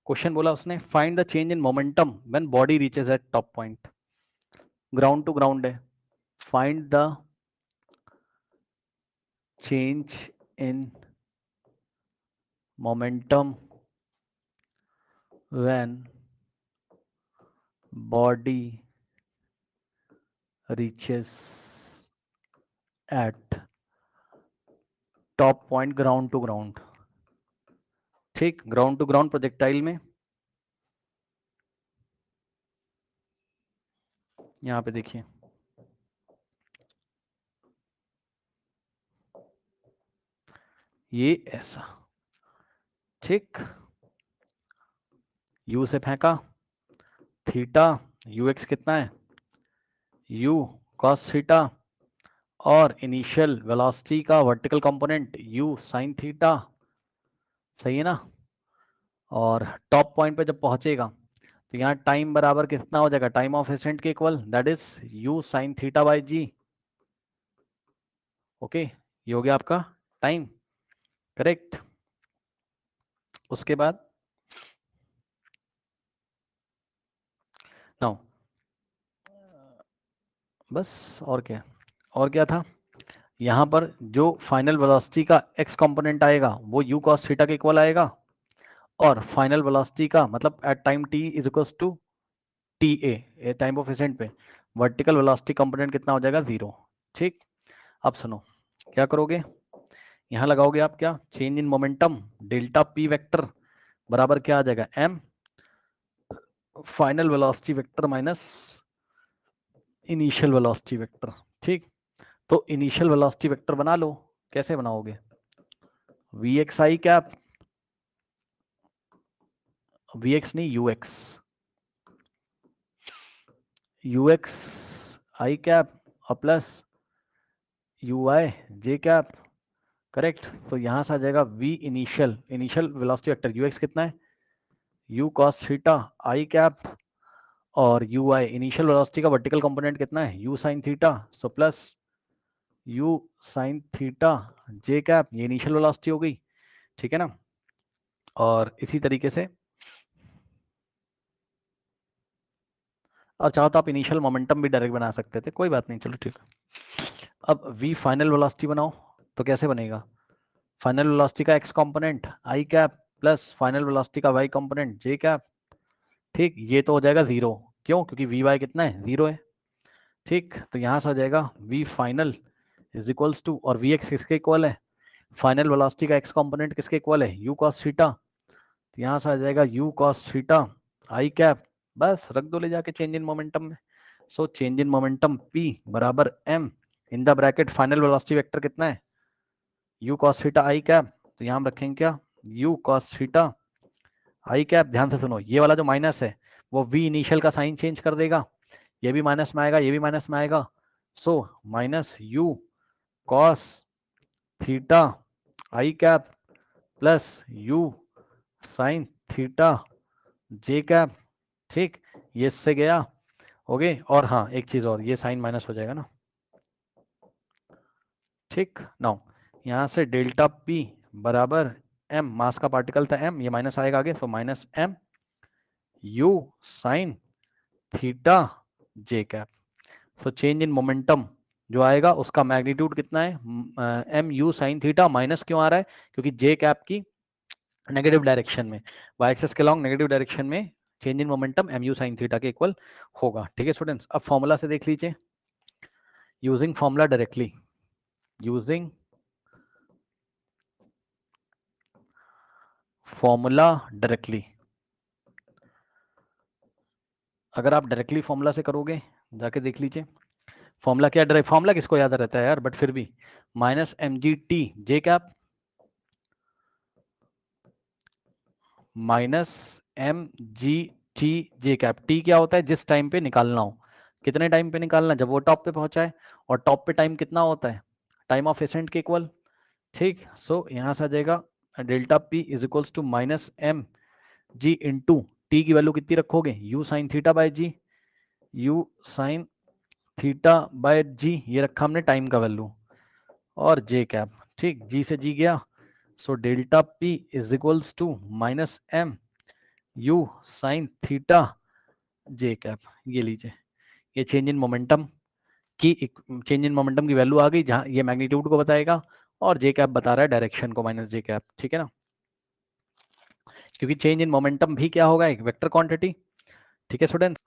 Question बोला उसने, find the change in momentum when body reaches at top point. Ground to ground है, find the change in momentum when body reaches at top point ground to ground. ठीक, ground to ground projectile में यहां पे देखिए, ये ऐसा, ठीक, you से फेंका, थीटा यू एक्स कितना है, यू कॉस थीटा, और इनिशियल वेलोसिटी का vertical component you sine theta, सही है ना। और टॉप पॉइंट पे जब पहुंचेगा तो यहाँ टाइम बराबर कितना हो जाएगा, टाइम ऑफ एसेंट के equal, that is u sine theta by g. Okay, ये हो गया आपका टाइम, करेक्ट। उसके बाद नाउ, बस और क्या था, यहाँ पर जो फाइनल वेलोसिटी का एक्स कंपोनेंट आएगा वो यू कॉस थीटा के इक्वल आएगा, और फाइनल वेलोसिटी का मतलब at time t is equal to t a time of ascent पे वर्टिकल वेलोसिटी कंपोनेंट कितना हो जाएगा, 0। ठीक, अब सुनो क्या करोगे, यहाँ लगाओगे आप क्या, change in momentum delta P vector बराबर क्या आ जाएगा, M final velocity vector minus initial velocity vector. ठीक, तो इनिशियल वेलोसिटी वेक्टर बना लो, कैसे बनाओगे, V X I cap, V X नहीं U X, U X I cap और plus U I J cap, correct. तो यहां से आ जाएगा V initial velocity vector U X कितना है, you cos theta I cap, और यू आई इनिशियल वेलोसिटी का वर्टिकल कंपोनेंट कितना है, you sine theta, so plus you sine theta J cap, ये इनिशियल वेलोसिटी हो गई, ठीक है ना। और इसी तरीके से, और चाहो तो आप इनिशियल मोमेंटम भी डायरेक्ट बना सकते थे, कोई बात नहीं, चलो ठीक है। अब वी फाइनल वेलोसिटी बनाओ, तो कैसे बनेगा, फाइनल वेलोसिटी का x component I cap plus final velocity का वाई कंपोनेंट जे कैप। ठीक, ये तो हो जाएगा 0, क्यों, क्योंकि वी वाई कितना है, 0 है। ठीक, तो यहाँ से आ जाएगा v final is equals to, और वी एक्स किसके इक्वल है, फाइनल वेलोसिटी का एक्स कंपोनेंट किसके इक्वल है, यू कॉस थीटा, तो यहाँ से आ जाएगा यू कॉस थीटा आई कैप, बस रख दो ले जाके चेंज इन मोमेंटम में। So change in momentum P बराबर m in the bracket final velocity vector कितना है, u cos थीटा आई कैप, तो यहाँ हम रखेंगे क्या, u cos थीटा आई कैप। ध्यान से सुनो, ये वाला जो माइनस है वो v इनिशियल का साइन चेंज कर देगा, ये भी माइनस में आएगा, ये भी माइनस में आएगा, so minus u cos theta आई cap plus u sine theta जे कैप। ठीक, ये इससे गया, ओके। और हाँ एक चीज और, ये साइन माइनस हो जाएगा ना, ठीक। नाउ यहाँ से डेल्टा पी बराबर एम, मास का पार्टिकल था एम, ये माइनस आएगा आगे, तो minus m u sine theta जे कैप। तो चेंज इन मोमेंटम जो आएगा उसका मैग्नीट्यूड कितना है, m u sine theta, minus क्यों आ रहा है, क्योंकि जे कैप की नेगेटिव डायरेक्शन में, वाई एक्सिस के लॉन्ग नेगेटिव डायरेक्शन में change in momentum m u sine theta के इक्वल होगा। ठीक है स्टूडेंट्स, अब फॉर्मूला से देख लीजिए, using formula directly, using formula directly, अगर आप डायरेक्टली फॉर्मूला से करोगे, जाके देख लीजिए फॉर्मूला क्या, डायरेक्ट फॉर्मूला किसको याद रहता है यार, बट फिर भी minus M G T J cap minus M G T J cap. T क्या होता है, जिस टाइम पे निकालना हो, कितने टाइम पे निकालना, जब वो टॉप पे पहुंचा है, और टॉप पे टाइम कितना होता है, टाइम ऑफ एसेंट के इक्वल। ठीक, सो यहाँ से आ जाएगा delta P is equals to minus M G into T की वैल्यू कितनी रखोगे, U sine theta by G, U sine theta by G, ये रखा हमने टाइम का वैल्यू, और जे कैप। ठीक, जी से जी गया, so delta P is equals to minus m u sine theta J cap, ये लीजिए, ये चेंज इन मोमेंटम की चेंज इन मोमेंटम की वैल्यू आ गई, जहां ये मैग्नीट्यूड को बताएगा और जे कैप बता रहा है डायरेक्शन को माइनस जे कैप, ठीक है ना, क्योंकि चेंज इन मोमेंटम भी क्या होगा, एक वेक्टर क्वांटिटी, ठीक है स्टूडेंट।